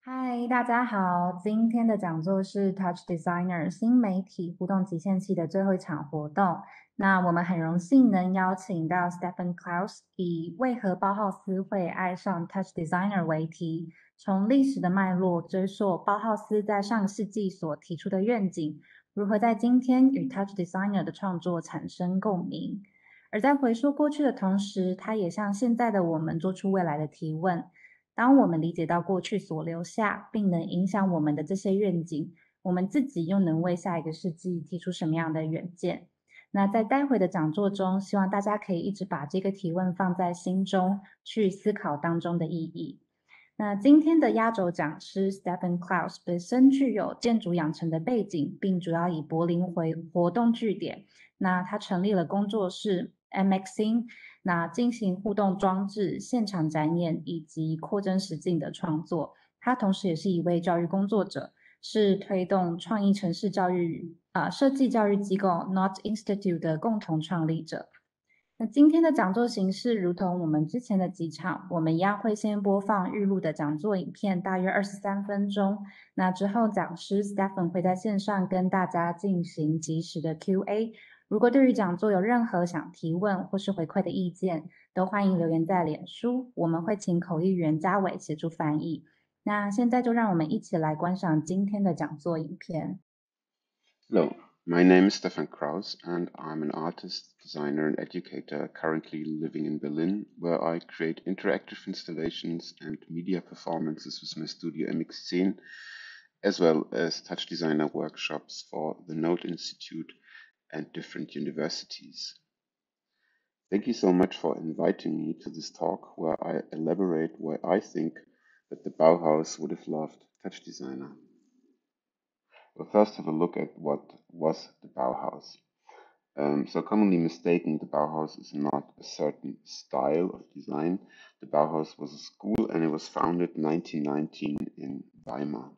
嗨，大家好！今天的讲座是 TouchDesigner 新媒体互动极限期的最后一场活动。那我们很荣幸能邀请到 Stefan KRAUS 以为何包浩斯会爱上 TouchDesigner 为题，从历史的脉络追溯包浩斯在上个世纪所提出的愿景，如何在今天与 TouchDesigner 的创作产生共鸣。而在回溯过去的同时，他也向现在的我们做出未来的提问。当我们理解到过去所留下并能影响我们的这些愿景，我们自己又能为下一个世纪提出什么样的远见？那在待会的讲座中，希望大家可以一直把这个提问放在心中，去思考当中的意义。那今天的压轴讲师 Stefan KRAUS 本身具有建筑养成的背景，并主要以柏林为活动据点。那他成立了工作室 MXing， 那进行互动装置、现场展演以及扩增实境的创作。他同时也是一位教育工作者，是推动创意城市教育设计教育机构 Not Institute 的共同创立者。那今天的讲座形式如同我们之前的几场，我们一样会先播放预录的讲座影片，大约23分钟。那之后讲师 Stefan 会在线上跟大家进行即时的 Q&A。如果对于讲座有任何想提问或是回馈的意见，都欢迎留言在脸书，我们会请口译员嘉伟协助翻译。那现在就让我们一起来观赏今天的讲座影片。Hello, my name is Stefan KRAUS and I'm an artist, designer and educator currently living in Berlin, where I create interactive installations and media performances with my studio MX10, as well as TouchDesigner workshops for the Node Institute and different universities. Thank you so much for inviting me to this talk where I elaborate why I think that the Bauhaus would have loved TouchDesigner. We'll first have a look at what was the Bauhaus. So commonly mistaken, the Bauhaus is not a certain style of design. The Bauhaus was a school and it was founded 1919 in Weimar.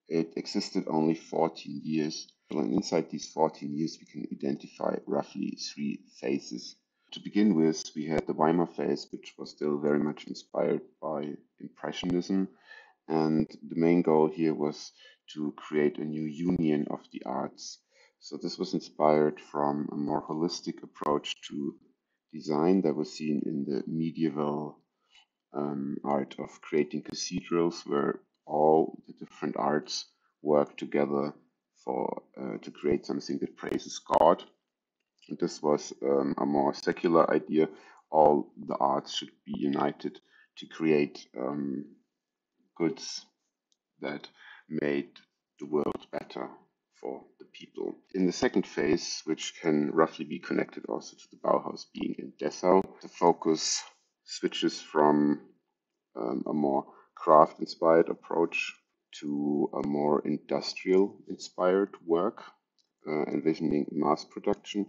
It existed only 14 years. And inside these 14 years, we can identify roughly 3 phases. To begin with, we had the Weimar phase, which was still very much inspired by Impressionism. And the main goal here was to create a new union of the arts. So this was inspired from a more holistic approach to design that was seen in the medieval art of creating cathedrals, where all the different arts work together to create something that praises God. And this was a more secular idea. All the arts should be united to create goods that made the world better for the people. In the second phase, which can roughly be connected also to the Bauhaus being in Dessau, the focus switches from a more craft-inspired approach to a more industrial-inspired work, envisioning mass production.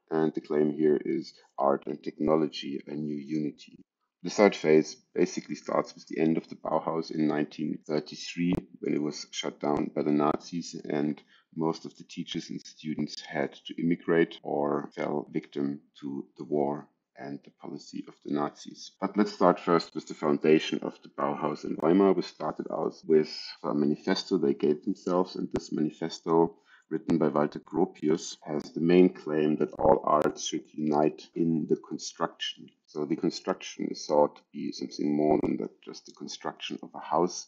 And the claim here is art and technology, a new unity. The third phase basically starts with the end of the Bauhaus in 1933, when it was shut down by the Nazis and most of the teachers and students had to immigrate or fell victim to the war and the policy of the Nazis. But let's start first with the foundation of the Bauhaus in Weimar. We started out with a manifesto they gave themselves, and this manifesto, written by Walter Gropius, has the main claim that all arts should unite in the construction. So the construction is thought to be something more than that, just the construction of a house,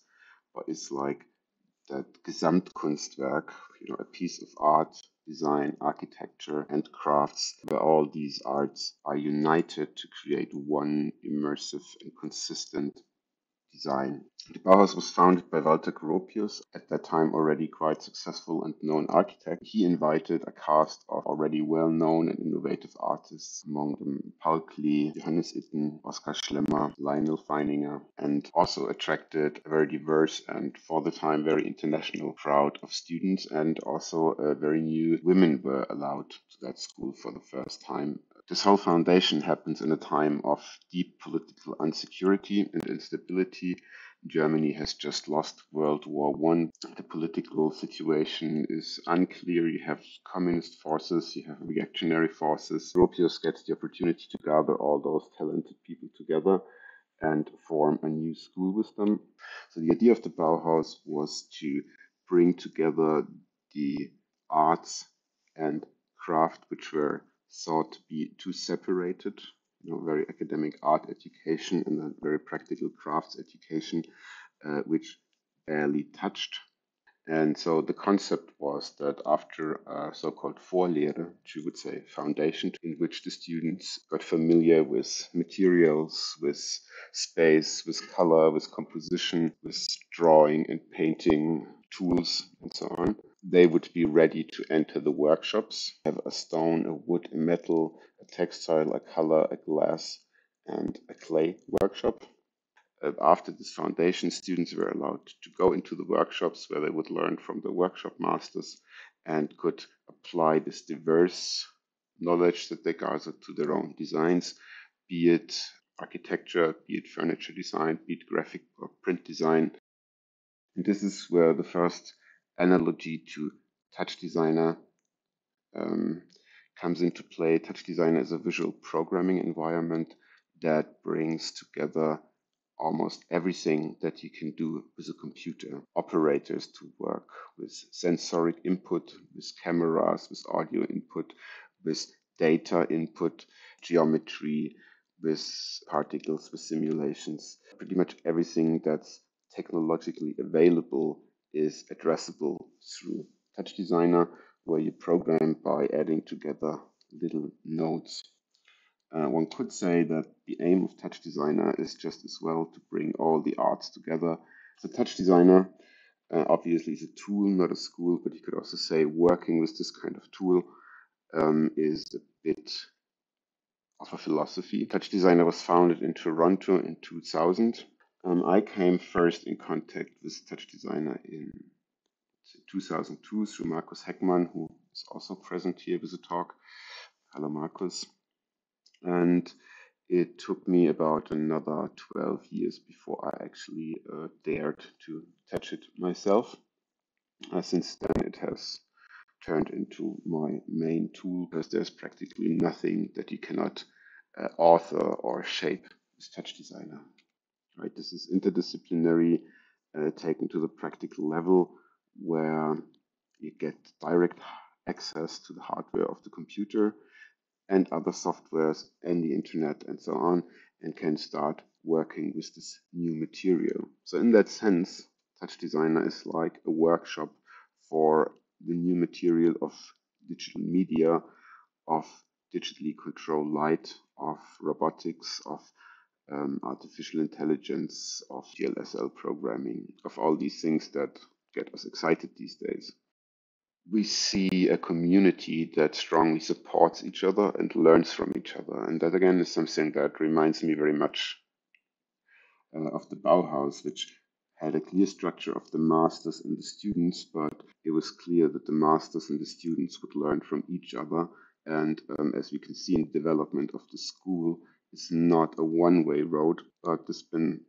but it's like that Gesamtkunstwerk, a piece of art, design, architecture, and crafts, where all these arts are united to create one immersive and consistent design. The Bauhaus was founded by Walter Gropius, at that time already quite successful and known architect. He invited a cast of already well-known and innovative artists, among them Paul Klee, Johannes Hitton, Oskar Schlemmer, Lionel Feininger, and also attracted a very diverse and for the time very international crowd of students, and also very new women were allowed to that school for the first time. This whole foundation happens in a time of deep political insecurity and instability. Germany has just lost World War I. The political situation is unclear. You have communist forces, you have reactionary forces. Gropius gets the opportunity to gather all those talented people together and form a new school with them. So the idea of the Bauhaus was to bring together the arts and craft, which were thought to be too separated, very academic art education and a very practical crafts education, which barely touched. And so the concept was that after a so-called Vorlehre, which you would say foundation, in which the students got familiar with materials, with space, with color, with composition, with drawing and painting tools, and so on, they would be ready to enter the workshops, have a stone, a wood, a metal, a textile, a color, a glass, and a clay workshop. After this foundation, students were allowed to go into the workshops where they would learn from the workshop masters and could apply this diverse knowledge that they gathered to their own designs, be it architecture, be it furniture design, be it graphic or print design. And this is where the first analogy to TouchDesigner comes into play. TouchDesigner is a visual programming environment that brings together almost everything that you can do with a computer. Operators to work with sensoric input, with cameras, with audio input, with data input, geometry, with particles, with simulations. Pretty much everything that's technologically available is addressable through TouchDesigner, where you program by adding together little nodes. One could say that the aim of TouchDesigner is just as well to bring all the arts together. So TouchDesigner obviously is a tool, not a school, but you could also say working with this kind of tool is a bit of a philosophy. TouchDesigner was founded in Toronto in 2000. I came first in contact with TouchDesigner in 2002 through Markus Heckmann, who is also present here with a talk. Hello, Markus. And it took me about another 12 years before I actually dared to touch it myself. Since then, it has turned into my main tool because there's practically nothing that you cannot author or shape with TouchDesigner. Right? This is interdisciplinary, taken to the practical level, where you get direct access to the hardware of the computer and other softwares and the internet and so on, and can start working with this new material. So in that sense, TouchDesigner is like a workshop for the new material of digital media, of digitally controlled light, of robotics, of artificial intelligence, of GLSL programming, of all these things that get us excited these days. We see a community that strongly supports each other and learns from each other. And that, again, is something that reminds me very much of the Bauhaus, which had a clear structure of the masters and the students, but it was clear that the masters and the students would learn from each other. And as we can see in the development of the school, it's not a one-way road, but there's been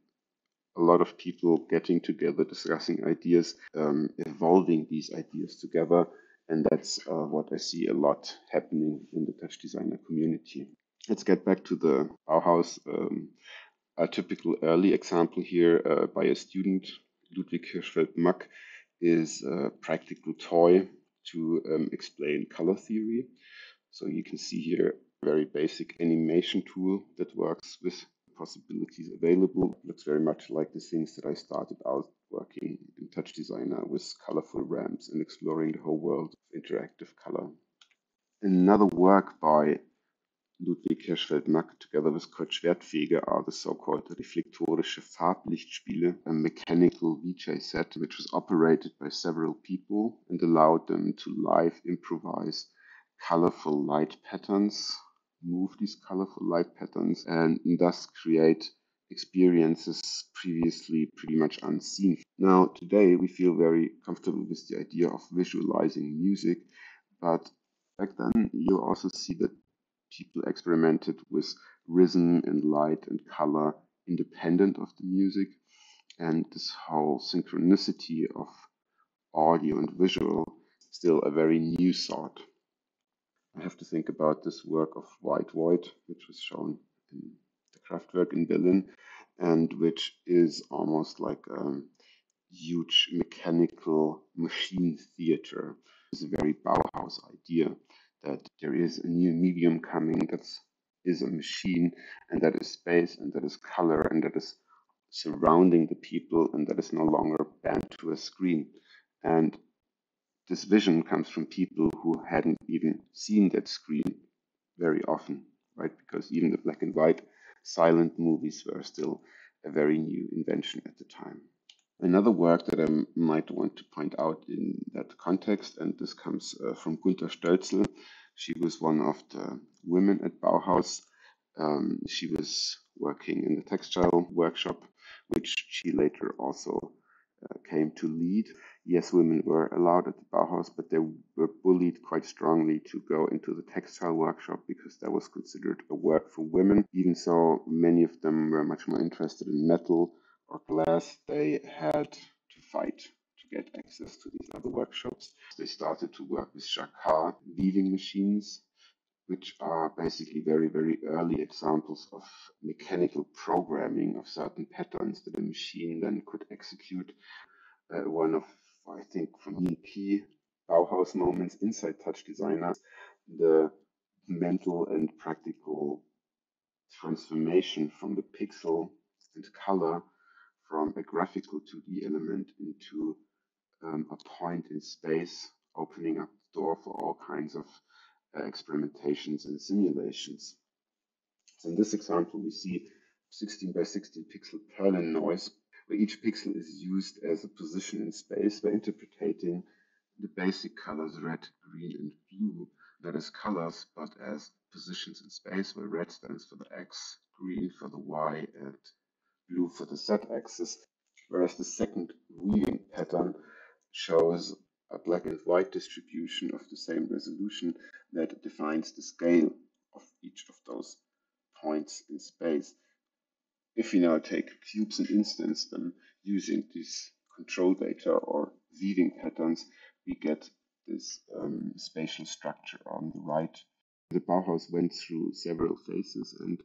a lot of people getting together, discussing ideas, evolving these ideas together. And that's what I see a lot happening in the TouchDesigner community. Let's get back to the Bauhaus. A typical early example here by a student, Ludwig Hirschfeld-Mack, is a practical toy to explain color theory. So you can see here a very basic animation tool that works with possibilities available. Looks very much like the things that I started out working in TouchDesigner with colorful ramps and exploring the whole world of interactive color. Another work by Ludwig Hirschfeld-Mack together with Kurt Schwertfeger are the so-called reflektorische Farblichtspiele, a mechanical VJ set which was operated by several people and allowed them to live improvise colorful light patterns, move these colorful light patterns, and thus create experiences previously pretty much unseen. Now, today we feel very comfortable with the idea of visualizing music, but back then you also see that people experimented with rhythm and light and color independent of the music, and this whole synchronicity of audio and visual still a very new thought. I have to think about this work of White Void, which was shown in the Kraftwerk in Berlin. and which is almost like a huge mechanical machine theater. It's a very Bauhaus idea that there is a new medium coming that is a machine, and that is space, and that is color, and that is surrounding the people, and that is no longer bound to a screen. And this vision comes from people who hadn't even seen that screen very often, right? Because even the black and white silent movies were still a very new invention at the time. Another work that I might want to point out in that context, and this comes from Gunter Sterzel. She was one of the women at Bauhaus. She was working in the textile workshop, which she later also came to lead. Yes, women were allowed at the Bauhaus, but they were bullied quite strongly to go into the textile workshop because that was considered a work for women. Even so, many of them were much more interested in metal or glass. They had to fight to get access to these other workshops. They started to work with jacquard weaving machines, which are basically very, very early examples of mechanical programming of certain patterns that a machine then could execute. One of, I think, for me, key Bauhaus moments inside TouchDesigner, the mental and practical transformation from the pixel and color from a graphical 2D element into a point in space, opening up the door for all kinds of experimentations and simulations. So in this example, we see 16 by 16 pixel Perlin noise, where each pixel is used as a position in space by interpreting the basic colors red, green, and blue, not as colors, but as positions in space, where red stands for the X, green for the Y, and blue for the Z-axis, whereas the second weaving pattern shows a black and white distribution of the same resolution that defines the scale of each of those points in space. If we now take cubes and instance them using these control data or weaving patterns, we get this spatial structure on the right. The Bauhaus went through several phases, and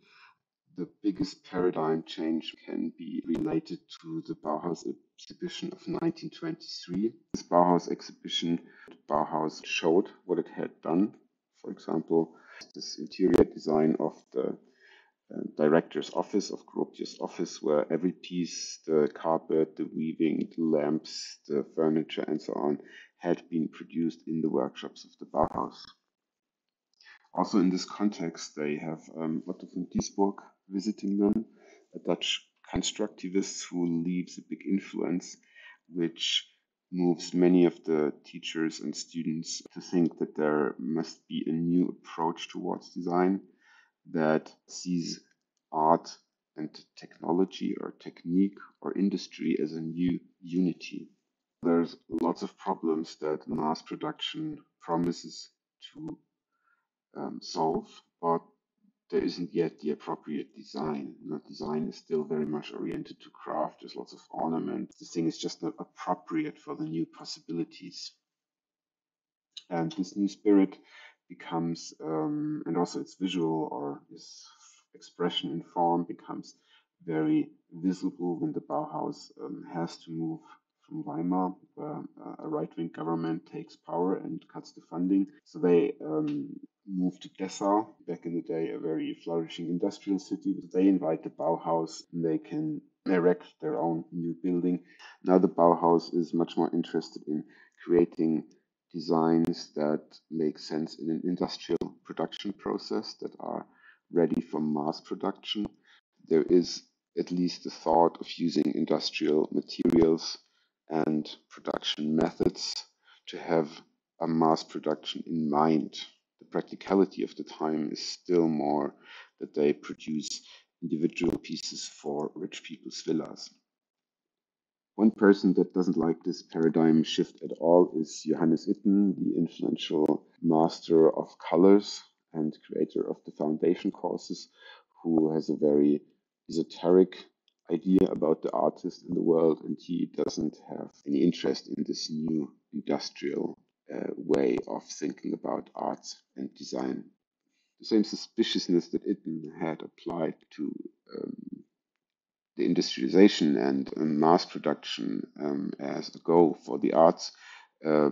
the biggest paradigm change can be related to the Bauhaus exhibition of 1923. This Bauhaus exhibition, Bauhaus showed what it had done. For example, this interior design of the director's office, of Gropius' office, where every piece, the carpet, the weaving, the lamps, the furniture, and so on, had been produced in the workshops of the Bauhaus. Also in this context, they have Otto von Diesburg visiting them, a Dutch constructivist who leaves a big influence, which moves many of the teachers and students to think that there must be a new approach towards design that sees art and technology or technique or industry as a new unity. There's lots of problems that mass production promises to solve, but there isn't yet the appropriate design. Design is still very much oriented to craft. There's lots of ornament. The thing is just not appropriate for the new possibilities. And this new spirit becomes, and also its visual or its expression in form becomes very visible when the Bauhaus has to move from Weimar, where a right-wing government takes power and cuts the funding. So they move to Dessau, back in the day a very flourishing industrial city. They invite the Bauhaus, and they can erect their own new building. Now the Bauhaus is much more interested in creating designs that make sense in an industrial production process that are ready for mass production. There is at least the thought of using industrial materials and production methods to have a mass production in mind. The practicality of the time is still more that they produce individual pieces for rich people's villas. One person that doesn't like this paradigm shift at all is Johannes Hitton, the influential master of colors and creator of the foundation courses, who has a very esoteric idea about the artist in the world, and he doesn't have any interest in this new industrial way of thinking about art and design. The same suspiciousness that Hitton had applied to the industrialization and mass production as a goal for the arts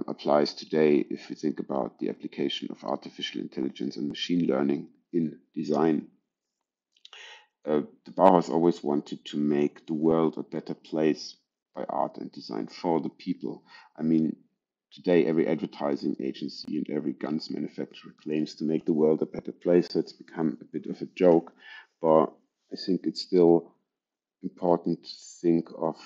applies today if we think about the application of artificial intelligence and machine learning in design. The Bauhaus always wanted to make the world a better place by art and design for the people. I mean, today every advertising agency and every guns manufacturer claims to make the world a better place, so it's become a bit of a joke, but I think it's still important to think of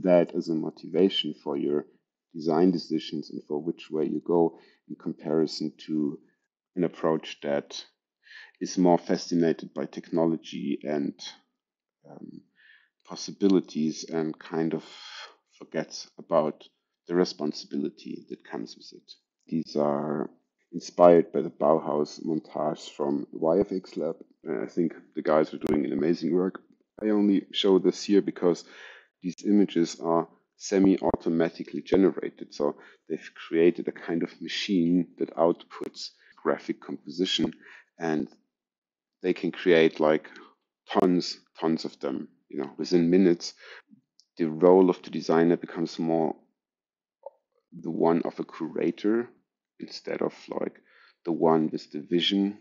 that as a motivation for your design decisions and for which way you go in comparison to an approach that is more fascinated by technology and possibilities and kind of forgets about the responsibility that comes with it. These are inspired by the Bauhaus montage from YFX Lab. I think the guys are doing an amazing work. I only show this here because these images are semi-automatically generated. So they've created a kind of machine that outputs graphic composition, and they can create like tons of them, within minutes. The role of the designer becomes more the one of a curator instead of like the one with the vision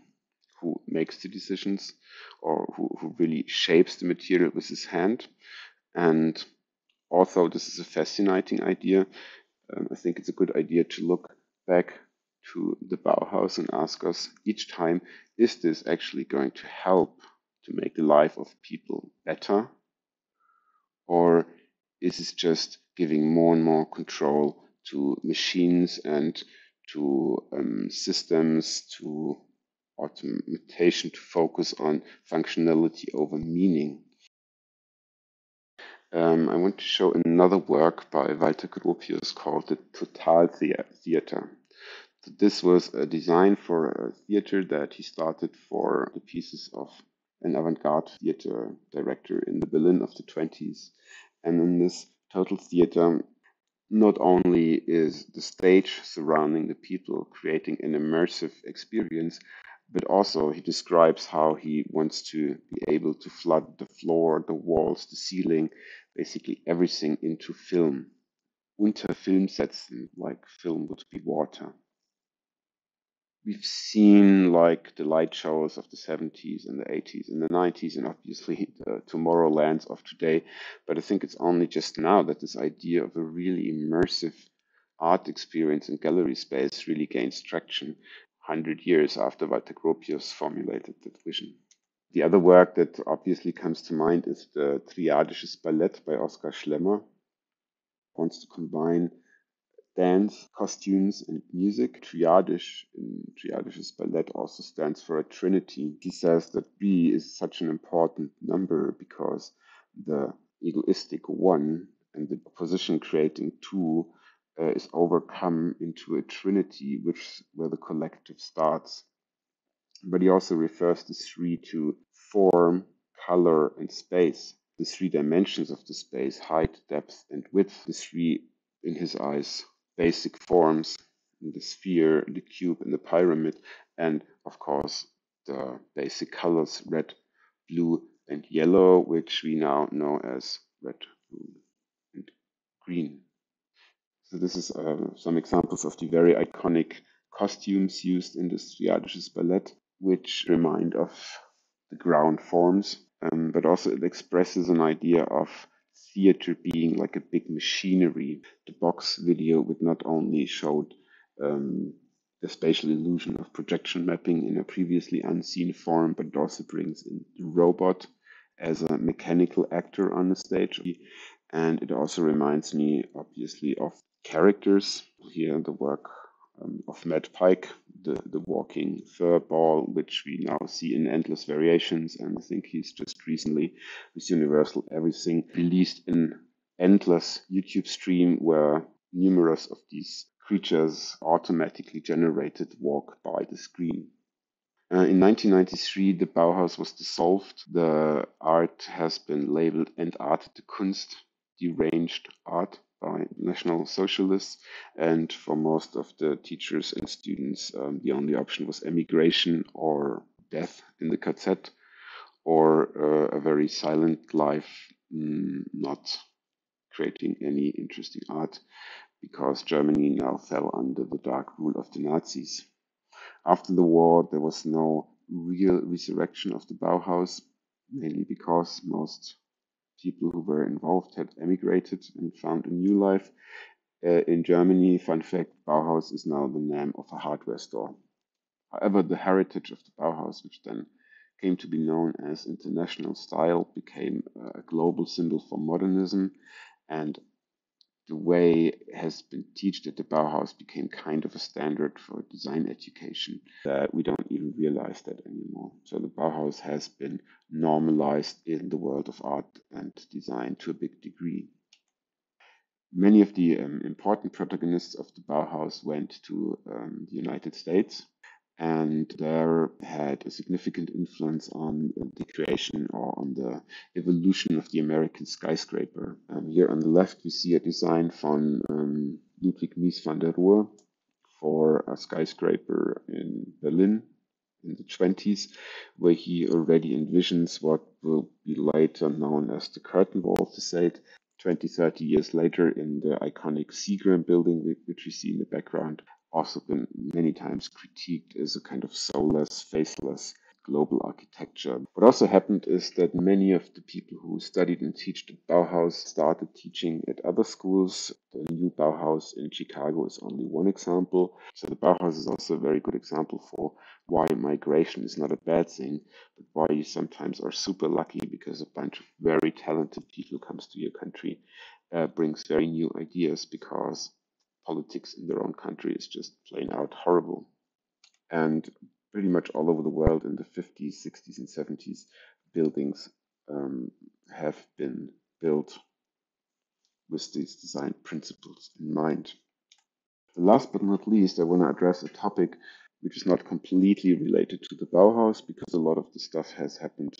who makes the decisions or who really shapes the material with his hand. And although this is a fascinating idea, I think it's a good idea to look back to the Bauhaus and ask us each time, is this actually going to help to make the life of people better? Or is it just giving more and more control to machines and to systems, to automation, to focus on functionality over meaning? I want to show another work by Walter Gropius called the Total Theater. This was a design for a theater that he started for the pieces of an avant-garde theater director in the Berlin of the 20s. And in this Total Theater, not only is the stage surrounding the people creating an immersive experience, but also he describes how he wants to be able to flood the floor, the walls, the ceiling, basically everything into film. Unter film setzen, like film would be water. We've seen like the light shows of the 70s and the 80s and the 90s and obviously the Tomorrowlands of today. But I think it's only just now that this idea of a really immersive art experience in gallery space really gains traction 100 years after Walter Gropius formulated that vision. The other work that obviously comes to mind is the Triadisches Ballett by Oskar Schlemmer. Wants to combine dance, costumes, and music. Triadisch in Triadisches Ballett also stands for a trinity. He says that B is such an important number because the egoistic one and the opposition creating two is overcome into a trinity, where the collective starts. But he also refers the three to form, color, and space. The three dimensions of the space, height, depth, and width. The three, in his eyes, basic forms, the sphere, the cube, and the pyramid, and of course the basic colors, red, blue, and yellow, which we now know as red, blue, and green. So this is some examples of the very iconic costumes used in the Triadisches Ballett, which remind of the ground forms, but also it expresses an idea of theater being like a big machinery. The box video would not only showed the spatial illusion of projection mapping in a previously unseen form, but it also brings in the robot as a mechanical actor on the stage. And it also reminds me, obviously, of characters. Here, the work of Matt Pike, the walking fur ball, which we now see in endless variations. And I think he's just recently, with Universal Everything, released an endless YouTube stream where numerous of these creatures automatically generated walk by the screen. In 1993, the Bauhaus was dissolved. The art has been labeled Entartete Kunst, deranged art, by National Socialists, and for most of the teachers and students, the only option was emigration or death in the KZ, or a very silent life, not creating any interesting art because Germany now fell under the dark rule of the Nazis. After the war, there was no real resurrection of the Bauhaus, mainly because most people who were involved had emigrated and found a new life. In Germany, fun fact, Bauhaus is now the name of a hardware store. However, the heritage of the Bauhaus, which then came to be known as international style, became a global symbol for modernism, and the way it has been taught at the Bauhaus became kind of a standard for design education that we don't even realize that anymore. So the Bauhaus has been normalized in the world of art and design to a big degree. Many of the important protagonists of the Bauhaus went to the United States, and there had a significant influence on the creation or on the evolution of the American skyscraper. Here on the left, we see a design from Ludwig Mies van der Rohe for a skyscraper in Berlin in the 20s, where he already envisions what will be later known as the curtain wall facade. 20-30 years later, in the iconic Seagram building, which we see in the background, also been many times critiqued as a kind of soulless, faceless global architecture. What also happened is that many of the people who studied and taught at Bauhaus started teaching at other schools. The new Bauhaus in Chicago is only one example. So the Bauhaus is also a very good example for why migration is not a bad thing, but why you sometimes are super lucky because a bunch of very talented people comes to your country, brings very new ideas because politics in their own country is just plain out horrible. And pretty much all over the world in the 50s, 60s, and 70s, buildings have been built with these design principles in mind. Last but not least, I want to address a topic which is not completely related to the Bauhaus, because a lot of the stuff has happened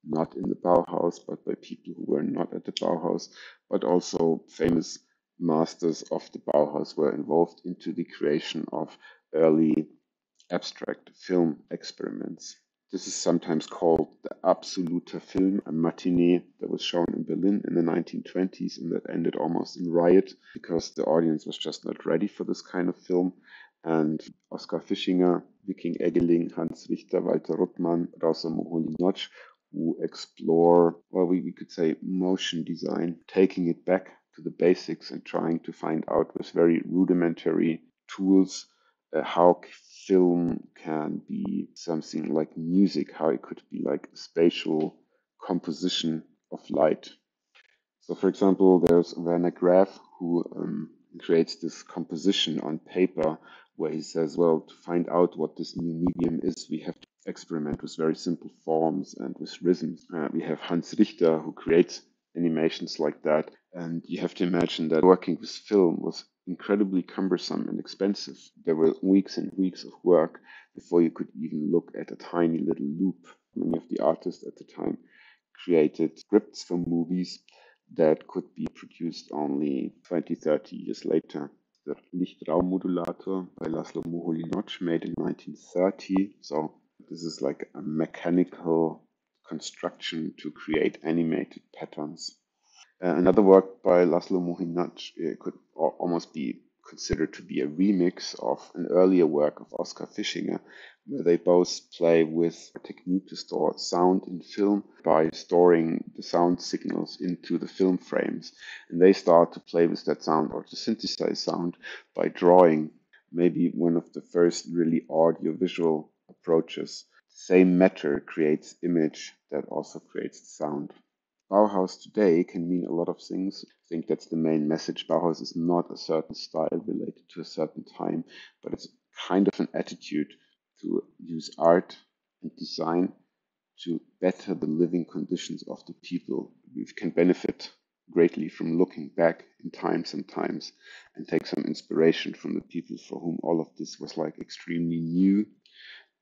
not in the Bauhaus, but by people who were not at the Bauhaus, but also famous masters of the Bauhaus were involved into the creation of early abstract film experiments. This is sometimes called the Absoluter Film, a matinee that was shown in Berlin in the 1920s and that ended almost in riot because the audience was just not ready for this kind of film. And Oskar Fischinger, Viking Eggeling, Hans Richter, Walter Ruttmann, Rausa Moholy-Nagy, who explore, well, we could say motion design, taking it back to the basics and trying to find out with very rudimentary tools how film can be something like music, how it could be like spatial composition of light. So, for example, there's Werner Graf who creates this composition on paper where he says, well, to find out what this new medium is, we have to experiment with very simple forms and with rhythms. We have Hans Richter who creates animations like that. And you have to imagine that working with film was incredibly cumbersome and expensive. There were weeks and weeks of work before you could even look at a tiny little loop. Many of the artists at the time created scripts for movies that could be produced only 20-30 years later. The Lichtraummodulator by Laszlo Moholy-Nagy made in 1930. So this is like a mechanical construction to create animated patterns. Another work by Laszlo Moholy-Nagy could almost be considered to be a remix of an earlier work of Oskar Fischinger, where they both play with a technique to store sound in film by storing the sound signals into the film frames. And they start to play with that sound or to synthesize sound by drawing, maybe one of the first really audiovisual approaches. Same matter creates image that also creates sound. Bauhaus today can mean a lot of things. I think that's the main message. Bauhaus is not a certain style related to a certain time, but it's kind of an attitude to use art and design to better the living conditions of the people. We can benefit greatly from looking back in time sometimes and take some inspiration from the people for whom all of this was like extremely new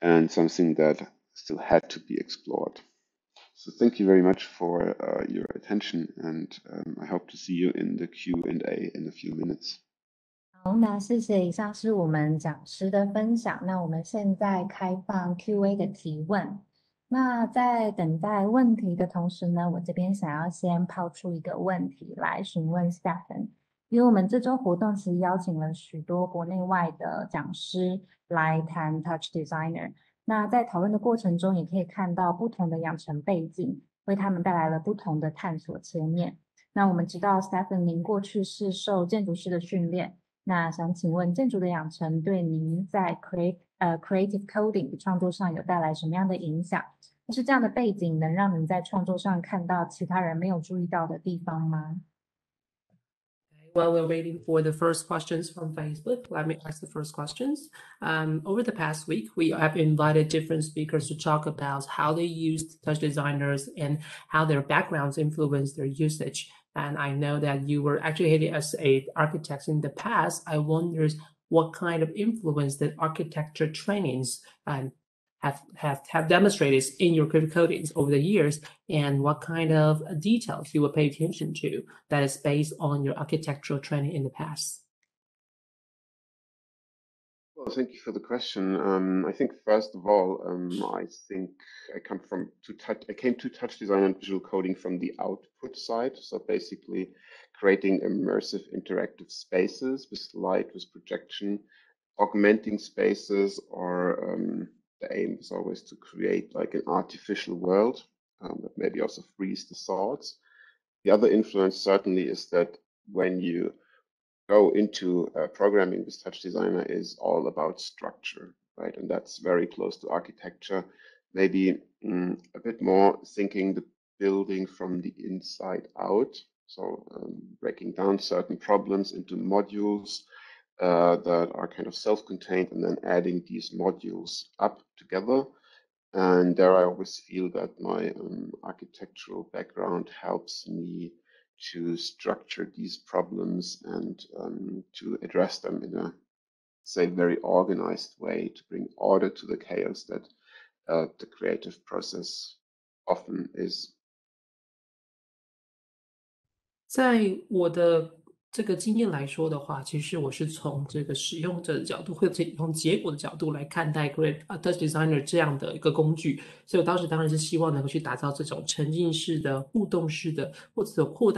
and something that still had to be explored. So thank you very much for your attention, and I hope to see you in the Q&A in a few minutes. 好，那谢谢，以上是我们讲师的分享。那我们现在开放 Q&A 的提问。那在等待问题的同时呢，我这边想要先抛出一个问题来询问 Stefan，因为我们这周活动其实邀请了许多国内外的讲师来谈 TouchDesigner。那在讨论的过程中，也可以看到不同的养成背景，为他们带来了不同的探索切面。那我们知道 Stefan 您过去是受建筑师的训练，那想请问建筑的养成对您在 creative coding 的创作上有带来什么样的影响？是这样的背景能让你在创作上看到其他人没有注意到的地方吗？ While we're waiting for the first questions from Facebook, let me ask the first questions. Over the past week, we have invited different speakers to talk about how they used TouchDesigners and how their backgrounds influence their usage. And I know that you were educated as an architect in the past. I wonder what kind of influence that architecture trainings have demonstrated in your codings over the years, and what kind of details you will pay attention to that is based on your architectural training in the past. Well, thank you for the question. I think first of all, I think I came to TouchDesign and visual coding from the output side. So basically creating immersive interactive spaces with light, with projection, augmenting spaces, or the aim is always to create like an artificial world that maybe also frees the thoughts. The other influence certainly is that when you go into programming with TouchDesigner is all about structure, right? And that's very close to architecture. Maybe a bit more thinking the building from the inside out. So breaking down certain problems into modules that are kind of self-contained, and then adding these modules up together. And there I always feel that my architectural background helps me to structure these problems and to address them in a, say, very organized way, to bring order to the chaos that the creative process often is. 在我的这个经验来说的话，其实我是从这个使用者的角度，或者从结果的角度来看待 TouchDesigner 这样的一个工具。所以我当时当然是希望能够去打造这种沉浸式的、互动式的，或者扩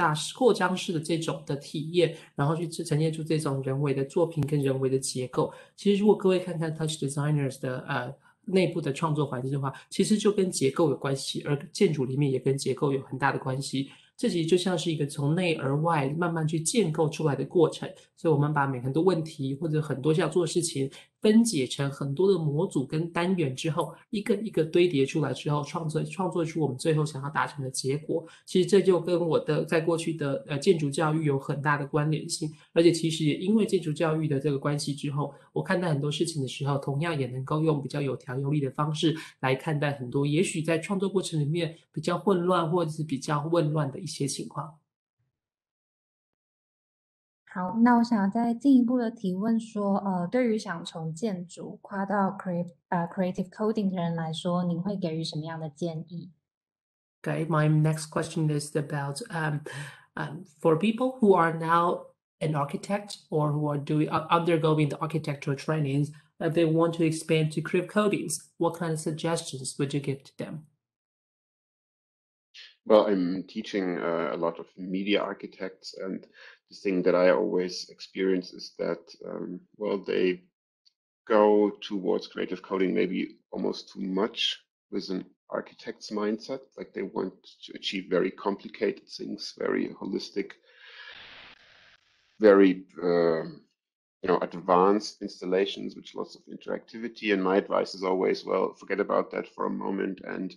张式的这种的体验，然后去呈现出这种人为的作品跟人为的结构。其实如果各位看看 TouchDesigners 的内部的创作环境的话，其实就跟结构有关系，而建筑里面也跟结构有很大的关系。这其实就像是一个从内而外慢慢去建构出来的过程，所以我们把很多问题或者很多要做的事情分解成很多的模组跟单元之后，一个一个堆叠出来之后，创作出我们最后想要达成的结果。其实这就跟我的在过去的建筑教育有很大的关联性，而且其实也因为建筑教育的这个关系之后，我看待很多事情的时候，同样也能够用比较有条有理的方式来看待很多也许在创作过程里面比较混乱或者是比较混乱的一些情况。好，那我想再进一步的提问说，对于想从建筑跨到creative coding 的人来说，您会给予什么样的建议？ Okay, my next question is about for people who are now an architect or who are undergoing the architectural trainings, if they want to expand to creative codings, what kind of suggestions would you give to them? Well, I'm teaching a lot of media architects, and the thing that I always experience is that, well, they go towards creative coding maybe almost too much with an architect's mindset. Like they want to achieve very complicated things, very holistic, very advanced installations with lots of interactivity. And my advice is always, well, forget about that for a moment and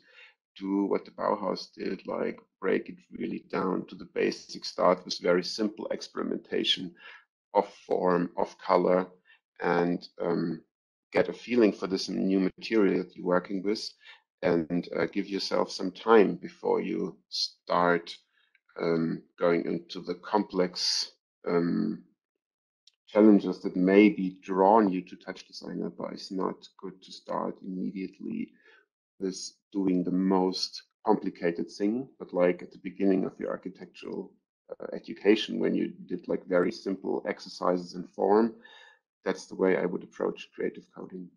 do what the Bauhaus did, like break it really down to the basics. Start with very simple experimentation of form, of color, and get a feeling for this new material that you're working with, and give yourself some time before you start going into the complex challenges that may be drawn you to TouchDesigner, but it's not good to start immediately with doing the most complicated thing. But like at the beginning of your architectural education, when you did like very simple exercises in form, that's the way I would approach creative coding.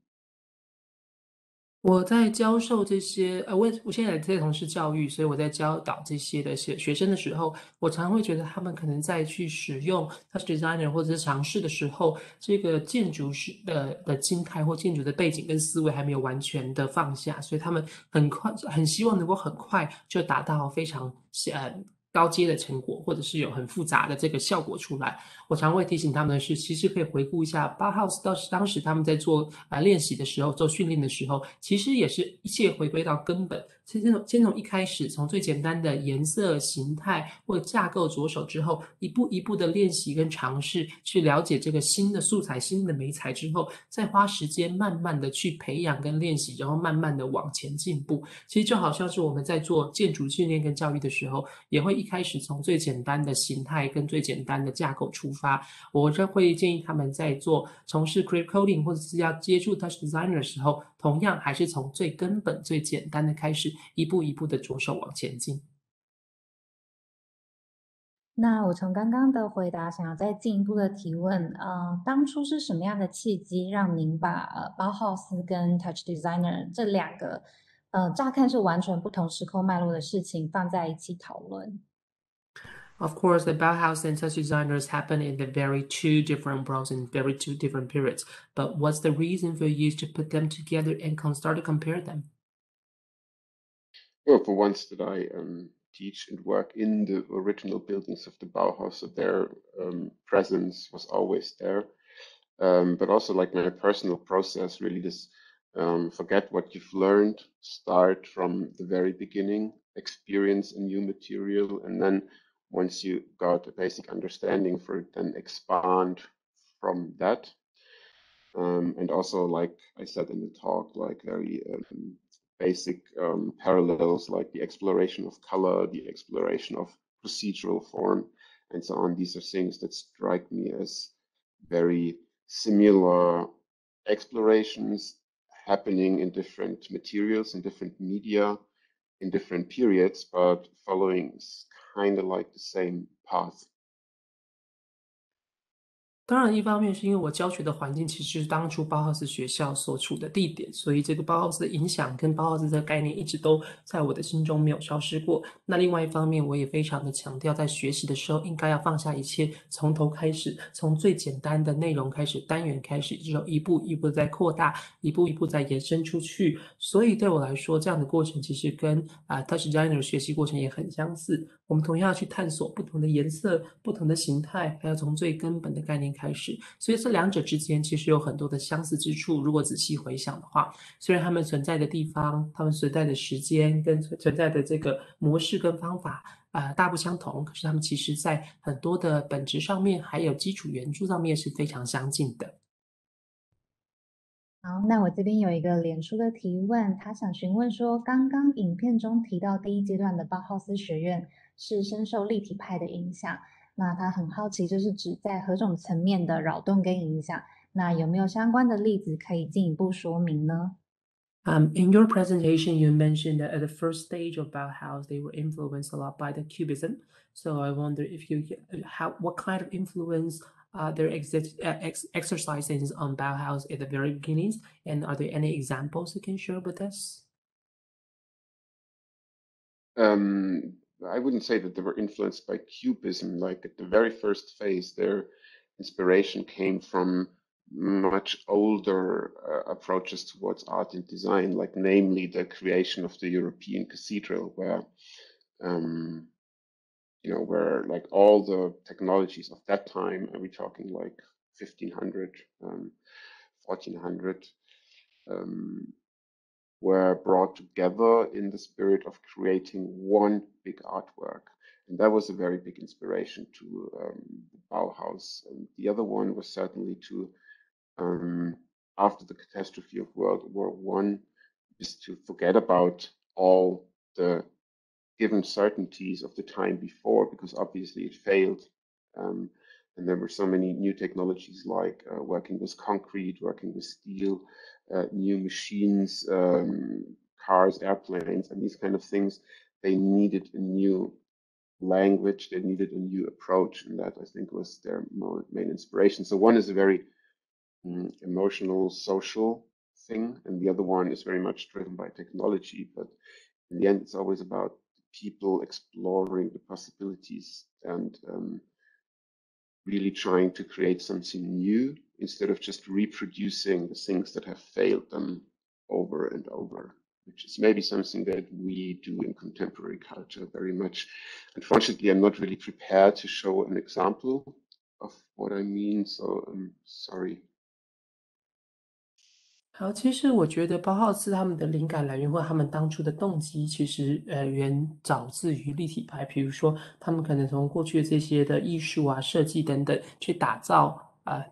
我在教授这些，我现在也在从事教育，所以我在教导这些的学生的时候，我常常会觉得他们可能在去使用 TouchDesigner 或者是尝试的时候，这个建筑师的静态或建筑的背景跟思维还没有完全的放下，所以他们很希望能够很快就达到非常高阶的成果，或者是有很复杂的这个效果出来。我常会提醒他们的是，其实可以回顾一下包浩斯当时他们在做练习的时候，做训练的时候，其实也是一切回归到根本。先从一开始，从最简单的颜色、形态或架构着手之后，一步一步的练习跟尝试，去了解这个新的素材、新的媒材之后，再花时间慢慢的去培养跟练习，然后慢慢的往前进步。其实就好像是我们在做建筑训练跟教育的时候，也会一开始从最简单的形态跟最简单的架构出发。我就会建议他们在从事 Creative Coding 或者是要接触 TouchDesigner 的时候，同样还是从最根本、最简单的开始，一步一步的着手往前进。那我从刚刚的回答，想要再进一步的提问，当初是什么样的契机让您把包浩斯跟 TouchDesigner 这两个乍看是完全不同时空脉络的事情放在一起讨论？ Of course, the Bauhaus and TouchDesigners happen in the very two different worlds in very two different periods. But what's the reason for you to put them together and start to compare them? Well, for once that I teach and work in the original buildings of the Bauhaus, so their presence was always there. But also like my personal process, really just forget what you've learned, start from the very beginning, experience a new material, and then once you got a basic understanding for it, then expand from that. And also, like I said in the talk, like very basic parallels, like the exploration of color, the exploration of procedural form, and so on. These are things that strike me as very similar explorations happening in different materials, in different media, in different periods, but following kind of like the same path. 当然，一方面是因为我教学的环境其实是当初包浩斯学校所处的地点，所以这个包浩斯的影响跟包浩斯这个概念一直都在我的心中没有消失过。那另外一方面，我也非常的强调，在学习的时候应该要放下一切，从头开始，从最简单的内容开始，单元开始，之后一步一步在扩大，一步一步在延伸出去。所以对我来说，这样的过程其实跟TouchDesigner 学习过程也很相似。我们同样要去探索不同的颜色、不同的形态，还要从最根本的概念开始。所以这两者之间其实有很多的相似之处。如果仔细回想的话，虽然它们存在的地方、它们存在的时间跟存在的这个模式跟方法大不相同，可是它们其实在很多的本质上面，还有基础元素上面是非常相近的。好，那我这边有一个脸书的提问，他想询问说，刚刚影片中提到第一阶段的包浩斯学院是深受立体派的影响，那他很好奇，这是指在何种层面的扰动跟影响？那有没有相关的例子可以进一步说明呢？ In your presentation, you mentioned that at the first stage of Bauhaus, they were influenced a lot by the Cubism. So I wonder if what kind of influence they're exercising on Bauhaus at the very beginnings, and are there any examples you can share with us? I wouldn't say that they were influenced by Cubism. Like at the very first phase, their inspiration came from much older approaches towards art and design, like namely the creation of the European cathedral, where where like all the technologies of that time, are we talking like 1500, 1400, were brought together in the spirit of creating one big artwork. And that was a very big inspiration to the Bauhaus. And the other one was certainly to, after the catastrophe of World War I, is to forget about all the given certainties of the time before, because obviously it failed. And there were so many new technologies like working with concrete, working with steel, new machines, cars, airplanes, and these kind of things. They needed a new language, they needed a new approach, and that I think was their main inspiration. So one is a very emotional, social thing, and the other one is very much driven by technology. But in the end, it's always about people exploring the possibilities and really trying to create something new instead of just reproducing the things that have failed them over and over, which is maybe something that we do in contemporary culture very much. Unfortunately, I'm not really prepared to show an example of what I mean, so I'm sorry. 好，其实我觉得包浩斯他们的灵感来源或他们当初的动机，其实源早自于立体派。比如说，他们可能从过去的这些的艺术啊、设计等等，去打造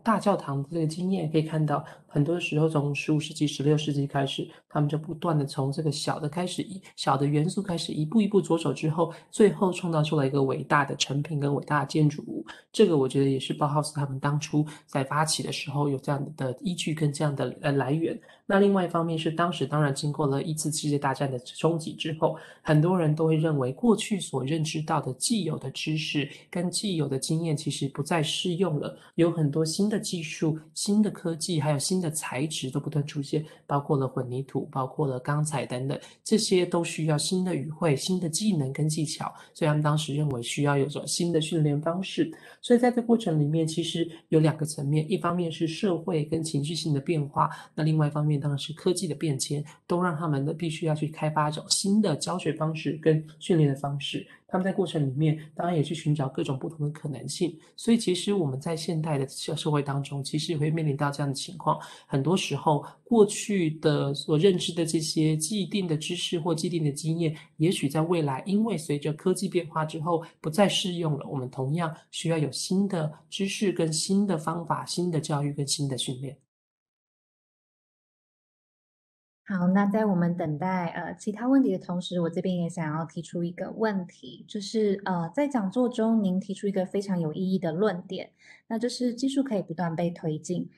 大教堂的这个经验，可以看到很多时候从15世纪、16世纪开始，他们就不断的从这个小的开始，小的元素开始一步一步着手之后，最后创造出来一个伟大的成品跟伟大的建筑物。这个我觉得也是包浩斯他们当初在发起的时候有这样的依据跟这样的来源。那另外一方面是当时当然经过了一次世界大战的冲击之后，很多人都会认为过去所认知到的既有的知识跟既有的经验其实不再适用了，有很多新的技术、新的科技还有新的材质都不断出现，包括了混凝土、包括了钢材等等，这些都需要新的语汇、新的技能跟技巧，所以他们当时认为需要有种新的训练方式。所以在这过程里面其实有两个层面，一方面是社会跟情绪性的变化，那另外一方面当然是科技的变迁，都让他们必须要去开发一种新的教学方式跟训练的方式。他们在过程里面当然也去寻找各种不同的可能性，所以其实我们在现代的社会当中其实也会面临到这样的情况，很多时候过去的所认知的这些既定的知识或既定的经验，也许在未来因为随着科技变化之后不再适用了，我们同样需要有新的知识跟新的方法、新的教育跟新的训练。好，那在我们等待其他问题的同时，我这边也想要提出一个问题，就是在讲座中您提出一个非常有意义的论点，那就是技术可以不断被推进，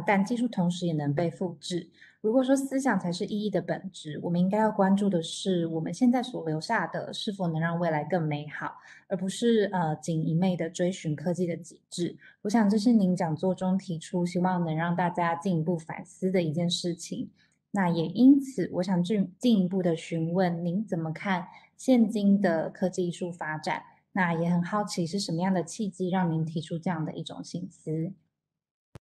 但技术同时也能被复制。如果说思想才是意义的本质，我们应该要关注的是我们现在所留下的是否能让未来更美好，而不是仅一昧的追寻科技的极致。我想这是您讲座中提出希望能让大家进一步反思的一件事情。那也因此，我想进一步的询问您怎么看现今的科技艺术发展？那也很好奇是什么样的契机让您提出这样的一种心思。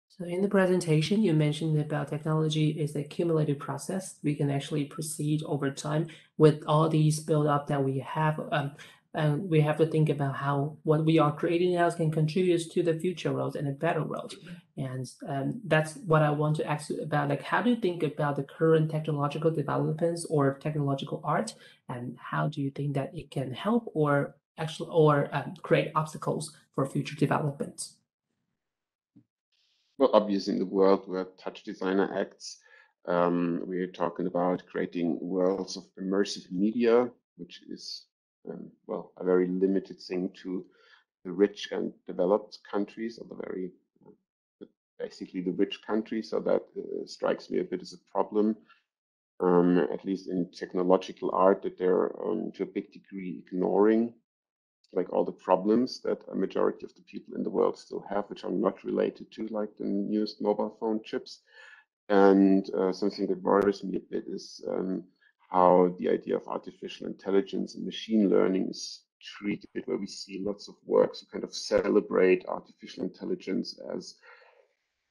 So in the presentation, you mentioned about technology is a cumulative process. We can actually proceed over time with all these build up that we have. And we have to think about how what we are creating now can contribute to the future world and a better world. And that's what I want to ask you about. Like, how do you think about the current technological developments or technological art? And how do you think that it can help or create obstacles for future development? Well, obviously, in the world where TouchDesigner acts, we're talking about creating worlds of immersive media, which is, well, a very limited thing to the rich and developed countries, or basically the rich countries. So that strikes me a bit as a problem, at least in technological art, that they're to a big degree ignoring like all the problems that a majority of the people in the world still have, which are not related to like the newest mobile phone chips. And something that worries me a bit is how the idea of artificial intelligence and machine learning is treated, where we see lots of works who kind of celebrate artificial intelligence as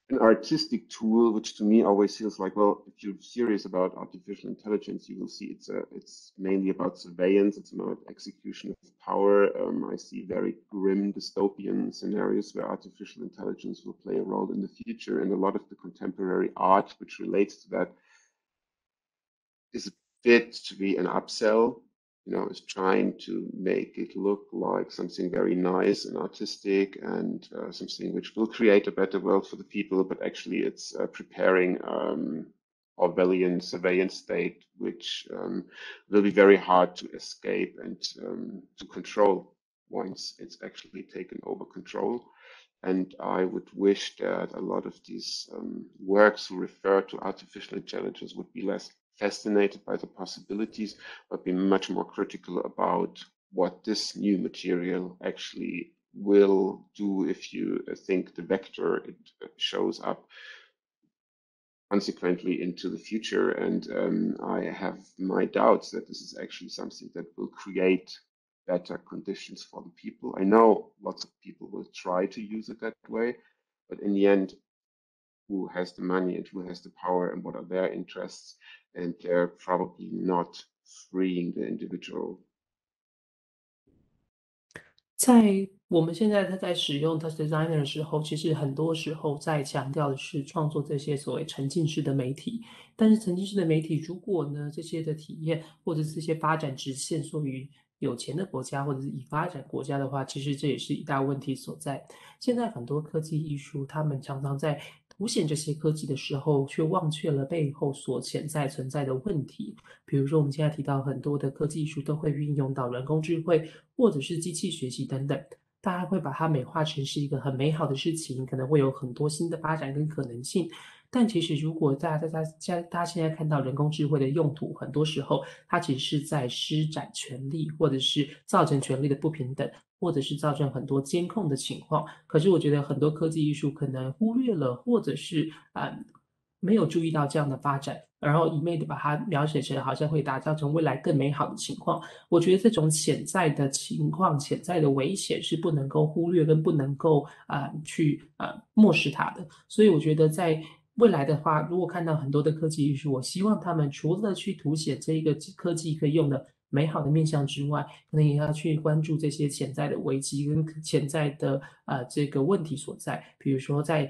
an artistic tool, which to me always feels like, well, if you're serious about artificial intelligence, you will see it's mainly about surveillance. It's about execution of power. I see very grim dystopian scenarios where artificial intelligence will play a role in the future, and a lot of the contemporary art which relates to that is a bit to be an upsell. Is trying to make it look like something very nice and artistic and something which will create a better world for the people, but actually it's preparing Orwellian surveillance state, which will be very hard to escape and to control once it's actually taken over control. And I would wish that a lot of these works who refer to artificial intelligence would be less fascinated by the possibilities, but be much more critical about what this new material actually will do if you think the vector it shows up consequently into the future. And I have my doubts that this is actually something that will create better conditions for the people. I know lots of people will try to use it that way, but in the end, who has the money and who has the power and what are their interests? And they're probably not freeing the individual. 在我们现在使用 TouchDesigner 的时候，其实很多时候在强调的是创作这些所谓沉浸式的媒体。但是沉浸式的媒体，如果呢这些的体验或者这些发展只限缩于有钱的国家或者是已发展国家的话，其实这也是一大问题所在。现在很多科技艺术，他们常常在凸显这些科技的时候，却忘却了背后所存在的问题。比如说，我们现在提到很多的科技艺术都会运用到人工智慧或者是机器学习等等，大家会把它美化成是一个很美好的事情，可能会有很多新的发展跟可能性。但其实，如果大家现在看到人工智慧的用途，很多时候它其实是在施展权力，或者是造成权力的不平等，或者是造成很多监控的情况。可是我觉得很多科技艺术可能忽略了，或者是没有注意到这样的发展，然后一昧的把它描写成好像会打造成未来更美好的情况。我觉得这种潜在的情况、潜在的危险是不能够忽略跟不能够去漠视它的。所以我觉得在未来的话，如果看到很多的科技艺术，我希望他们除了去凸显这一个科技可以用的美好的面向之外，可能也要去关注这些潜在的危机跟潜在的这个问题所在。比如说在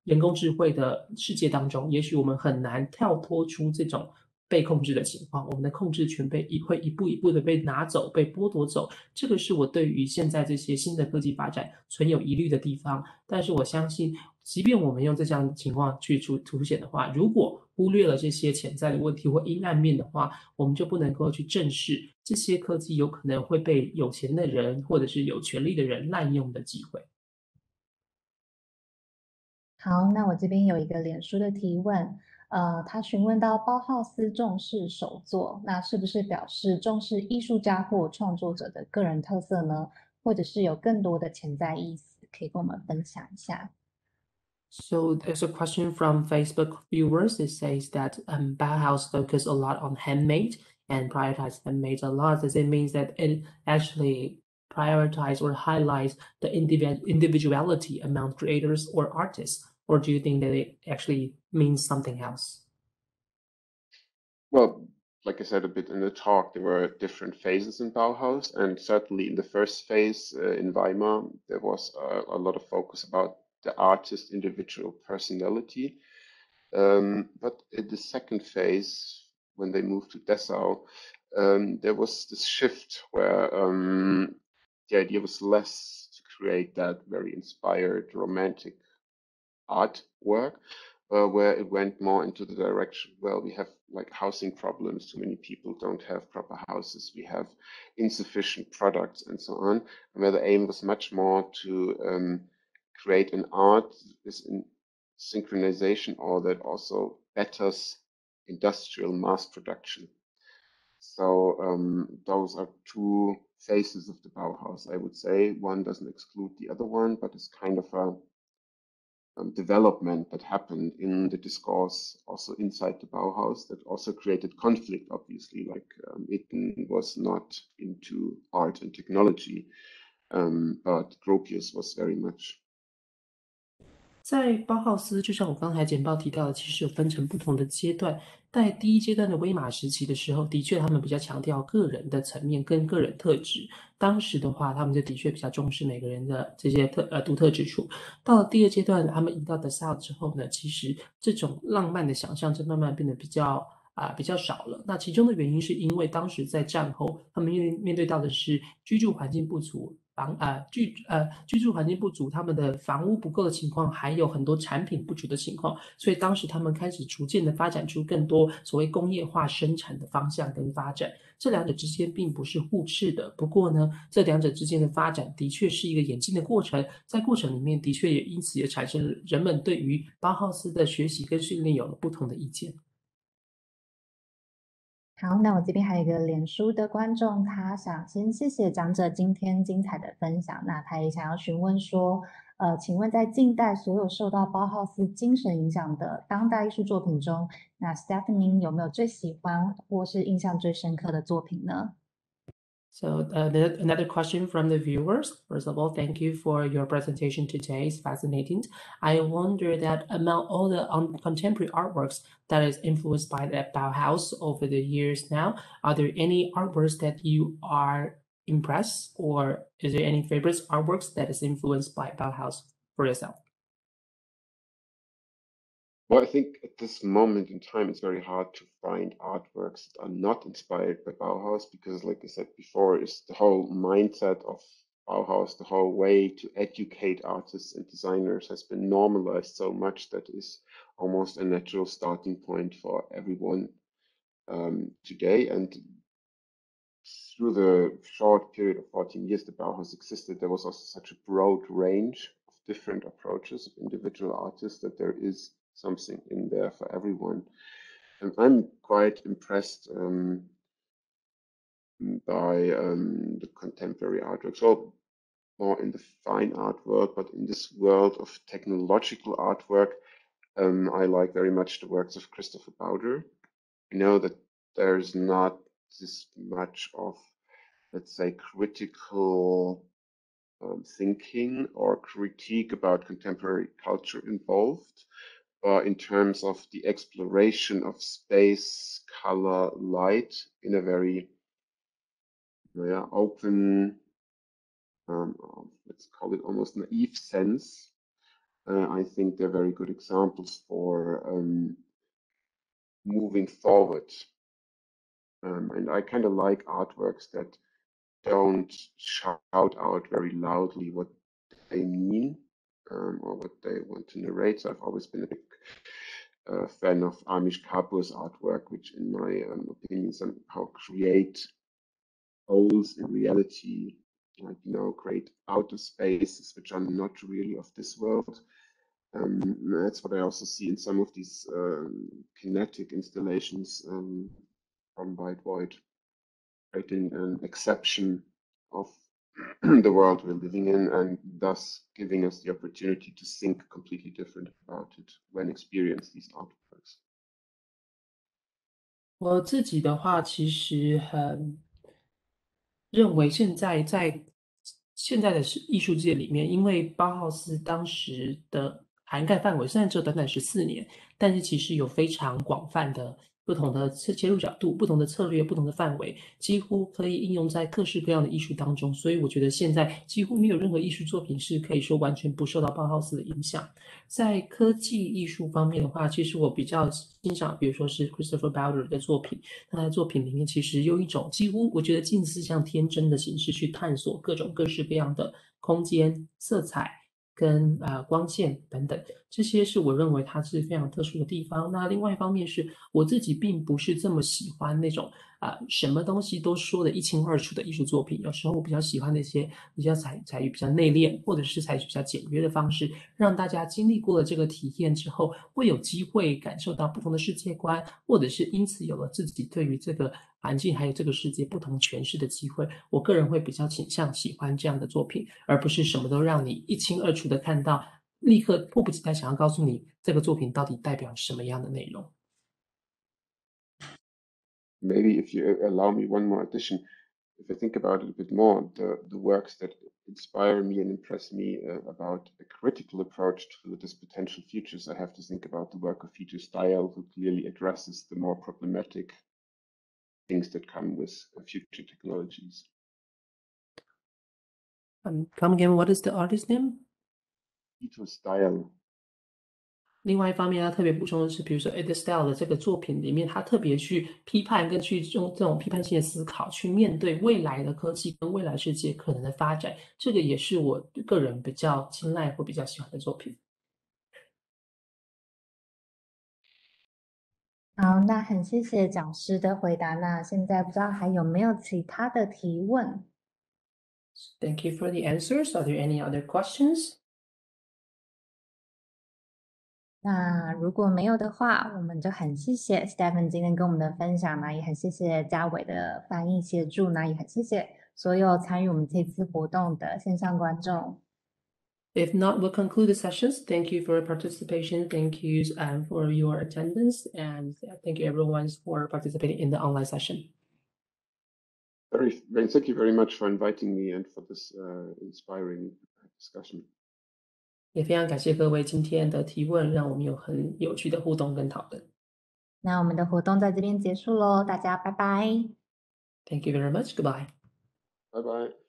人工智慧的世界当中，也许我们很难跳脱出这种被控制的情况，我们的控制权会一步一步的被拿走、被剥夺走。这个是我对于现在这些新的科技发展存有疑虑的地方。但是我相信，即便我们用这样的情况去凸显的话，如果忽略了这些潜在的问题或阴暗面的话，我们就不能够去正视这些科技有可能会被有钱的人或者是有权力的人滥用的机会。好，那我这边有一个脸书的提问，他询问到包浩斯重视手作，那是不是表示重视艺术家或创作者的个人特色呢？或者是有更多的潜在意思，可以跟我们分享一下？ So there's a question from Facebook viewers. It says that Bauhaus focus a lot on handmade and prioritize handmade a lot. Does it mean that it actually prioritize or highlights the individuality among creators or artists? Or do you think that it actually means something else? Well, like I said a bit in the talk, there were different phases in Bauhaus, and certainly in the first phase in Weimar, there was a lot of focus about the artist's individual personality. But in the second phase, when they moved to Dessau, there was this shift where the idea was less to create that very inspired, romantic artwork, where it went more into the direction, well, we have like housing problems, too many people don't have proper houses, we have insufficient products and so on, and where the aim was much more to create an art is in synchronization or that also betters industrial mass production. So those are two phases of the Bauhaus, I would say. One doesn't exclude the other one, but it's kind of a development that happened in the discourse also inside the Bauhaus that also created conflict, obviously. Like Hitton was not into art and technology, but Gropius was very much. 在包浩斯，就像我刚才简报提到的，其实有分成不同的阶段。在第一阶段的威玛时期的时候，的确他们比较强调个人的层面跟个人特质。当时的话，他们就的确比较重视每个人的这些独特之处。到了第二阶段，他们移到Dessau之后呢，其实这种浪漫的想象就慢慢变得比较少了。那其中的原因是因为当时在战后，他们面对到的是居住环境不足。居住环境不足，他们的房屋不够的情况，还有很多产品不足的情况，所以当时他们开始逐渐的发展出更多所谓工业化生产的方向跟发展。这两者之间并不是互斥的，不过呢，这两者之间的发展的确是一个演进的过程，在过程里面的确也因此也产生了人们对于包浩斯的学习跟训练有了不同的意见。好，那我这边还有一个脸书的观众，他想先谢谢讲者今天精彩的分享。那他也想要询问说，请问在近代所有受到包浩斯精神影响的当代艺术作品中，那 Stefan 您有没有最喜欢或是印象最深刻的作品呢？ So another question from the viewers. First of all, thank you for your presentation today. It's fascinating. I wonder that among all the contemporary artworks that is influenced by the Bauhaus over the years now, are there any artworks that you are impressed, or is there any favorite artworks that is influenced by Bauhaus for yourself? Well, I think at this moment in time, it's very hard to find artworks that are not inspired by Bauhaus because, like I said before, is the whole mindset of Bauhaus, the whole way to educate artists and designers has been normalized so much that is almost a natural starting point for everyone today. And through the short period of 14 years that Bauhaus existed, there was also such a broad range of different approaches of individual artists that there is something in there for everyone. And I'm quite impressed by the contemporary artwork. So more in the fine art world, but in this world of technological artwork, I like very much the works of Christopher Bauder. I know that there's not this much of, let's say, critical thinking or critique about contemporary culture involved. In terms of the exploration of space, color, light in a very open, let's call it almost naive sense, I think they're very good examples for moving forward. And I kind of like artworks that don't shout out very loudly what they mean or what they want to narrate. So I've always been a big fan of Amish Kapoor's artwork, which in my opinion somehow create holes in reality, like, create outer spaces which are not really of this world. That's what I also see in some of these kinetic installations from White Void, creating an exception of the world we're living in, and thus giving us the opportunity to think completely different about it when experience these artworks. 我自己的话，其实很认为现在的艺术界里面，因为包浩斯当时的涵盖范围虽然只有短短14年，但是其实有非常广泛的不同的切入角度、不同的策略、不同的范围，几乎可以应用在各式各样的艺术当中。所以我觉得现在几乎没有任何艺术作品是可以说完全不受到包浩斯的影响。在科技艺术方面的话，其实我比较欣赏，比如说是 Christopher Bauder 的作品，他的作品里面其实用一种几乎我觉得近似像天真的形式去探索各种各式各样的空间、色彩跟光线等等，这些是我认为它是非常特殊的地方。那另外一方面是我自己并不是这么喜欢那种什么东西都说得一清二楚的艺术作品，有时候我比较喜欢那些比较采取比较内敛，或者是采取比较简约的方式，让大家经历过了这个体验之后，会有机会感受到不同的世界观，或者是因此有了自己对于这个环境还有这个世界不同诠释的机会。我个人会比较倾向喜欢这样的作品，而不是什么都让你一清二楚的看到，立刻迫不及待想要告诉你这个作品到底代表什么样的内容。Maybe if you allow me one more addition, if I think about it a bit more, the works that inspire me and impress me about a critical approach to this potential futures, I have to think about the work of Peter Steil, who clearly addresses the more problematic things that come with future technologies. Come again, what is the artist name? Peter Steil. 另外一方面要特别补充的是，比如说 Ed Style 的这个作品里面，他特别去批判跟去用这种批判性的思考去面对未来的科技跟未来世界可能的发展，这个也是我个人比较青睐或比较喜欢的作品。好，那很谢谢讲师的回答。那现在不知道还有没有其他的提问？ Thank you for the answers. Are there any other questions? 那如果没有的话，我们就很谢谢 Stefan 今天跟我们的分享呢，也很谢谢嘉伟的翻译协助呢，也很谢谢所有参与我们这次活动的线上观众。If not, we'll conclude the sessions. Thank you for your participation. Thank you for your attendance. And thank you everyone for participating in the online session. Thank you very much for inviting me and for this inspiring discussion. 也非常感谢各位今天的提问，让我们有很有趣的互动跟讨论。那我们的活动在这边结束咯，大家拜拜。Thank you very much. Goodbye. Bye bye.